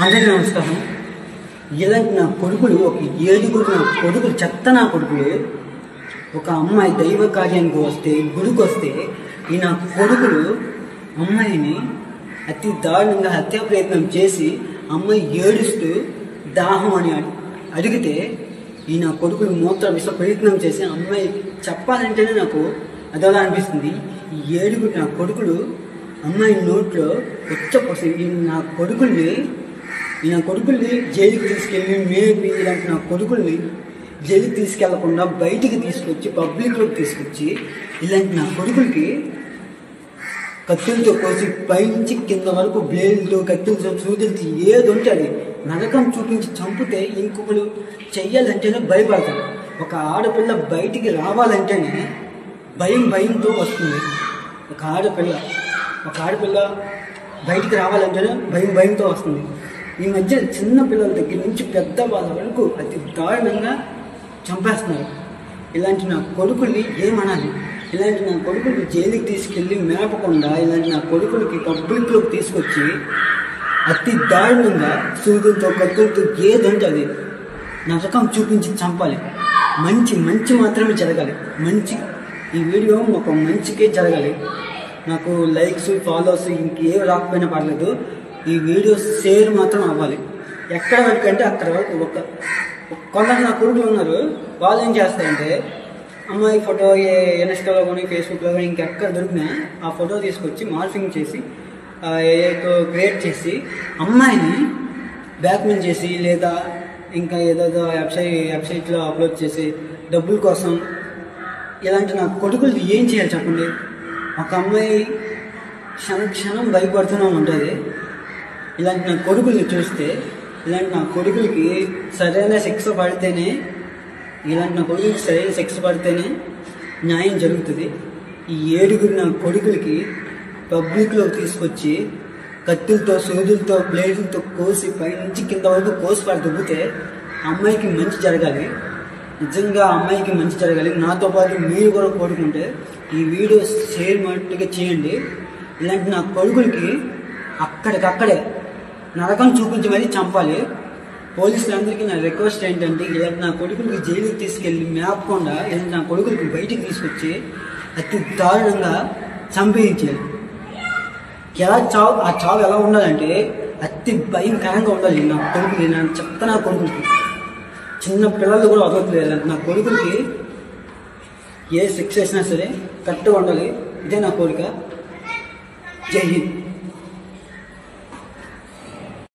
అందరికీ నమస్కారం. ఇలాంటి నా కొడుకులు ఒక 7 నా కొడుకులు చెత్త నా కొడుకులు ఒక అమ్మాయి దైవ కార్యానికి వస్తే గుడికి వస్తే ఈ నా కొడుకులు అమ్మాయిని అతి దారుణంగా హత్యా ప్రయత్నం చేసి అమ్మాయి ఏడుస్తూ దాహం అని అడిగితే ఈ నా కొడుకులు మూత్ర విష ప్రయత్నం చేసి అమ్మాయి చెప్పాలంటేనే నాకు అదోలా అనిపిస్తుంది. ఈ 7 నా కొడుకులు అమ్మాయి నోట్లో వచ్చపోసి ఈ నా కొడుకుల్ని జైలుకి తీసుకెళ్ళి మేపి ఇలాంటి నా కొడుకుల్ని జైలుకి తీసుకెళ్లకుండా బయటికి తీసుకొచ్చి పబ్లిక్లోకి తీసుకొచ్చి ఇలాంటి నా కొడుకులకి కత్తులతో కోసి పైనుంచి కింద వరకు బ్లేడ్లతో కత్తులతో సూదులతో ఏది ఉంటే అది నరకం చూపించి చంపితే ఇంకొకరు చెయ్యాలంటేనే భయపడతారు. ఒక ఆడపిల్ల బయటికి రావాలంటేనే భయంతో వస్తుంది. ఒక ఆడపిల్ల బయటికి రావాలంటేనే భయంతో వస్తుంది. ఈ మధ్య చిన్న పిల్లల దగ్గర నుంచి పెద్ద వాళ్ళ వరకు అతి దారుణంగా చంపేస్తున్నారు. ఇలాంటి నా కొడుకుల్ని ఏమనాలి? ఇలాంటి నా కొడుకులకి జైలుకి తీసుకెళ్ళి మేపకుండా ఇలాంటి నా కొడుకులకి పబ్లిక్లోకి తీసుకొచ్చి అతి దారుణంగా సూదులతో కత్తులతో ఏదంటే అది నరకం చూపించి చంపాలి. మంచి మాత్రమే జరగాలి. ఈ వీడియో ఒక మంచికే జరగాలి. నాకు లైక్స్ ఫాలోవర్స్ ఇంకేం రాకపోయినా పర్లేదు. ఈ వీడియో షేర్ మాత్రం అవ్వాలి. ఎక్కడ వరకంటే అక్కడ వరకు. కొందరు నా కొడుకులు ఉన్నారు, వాళ్ళు ఏం చేస్తారంటే అమ్మాయి ఫోటో ఇన్స్టాలో కానీ ఫేస్బుక్లో కానీ ఇంకెక్కడ దొరికినా ఆ ఫోటో తీసుకొచ్చి మార్ఫింగ్ చేసి క్రియేట్ చేసి అమ్మాయిని బ్లాక్మెయిల్ చేసి లేదా ఇంకా ఏదో వెబ్సైట్లో అప్లోడ్ చేసి డబ్బుల కోసం ఇలాంటి నా కొడుకులు ఏం చేయాలి చెప్పండి? ఒక అమ్మాయి క్షణం భయపడుతూనే ఉంటుంది. ఇలాంటి నా కొడుకుల్ని చూస్తే ఇలాంటి నా కొడుకులకి సరైన శిక్ష పడితేనే న్యాయం జరుగుతుంది. ఈ 7 నా కొడుకులకి పబ్లిక్లోకి తీసుకొచ్చి కత్తులతో సూదులతో బ్లేడులతో కోసి పైనుంచి కింద వరకు కోసి పడి దుబ్బితే అమ్మాయికి మంచి జరగాలి. నిజంగా అమ్మాయికి మంచి జరగాలి. నాతో పాటు మీరు కూడా కోరుకుంటే ఈ వీడియో షేర్ మట్టుగా చేయండి. ఇలాంటి నా కొడుకులకి అక్కడికక్కడే నరకం చూపించి మరీ చంపాలి. పోలీసులందరికీ నా రిక్వెస్ట్ ఏంటంటే ఇలాంటి నా కొడుకులకి జైలుకి తీసుకెళ్ళి మేపకుండా ఇలాంటి నా కొడుకులకి బయటికి తీసుకొచ్చి అతి దారుణంగా చంపేయించాలి. ఆ చావు ఎలా ఉండాలంటే అతి భయంకరంగా ఉండాలి. నా కొడుకులు నా కొడుకులకి చిన్న పిల్లలు కూడా వదలట్లేదు. నా కొడుకులకి ఏ శిక్ష వేసినా సరే కరెక్ట్గా ఉండాలి. ఇదే నా కోరిక. జై హింద్.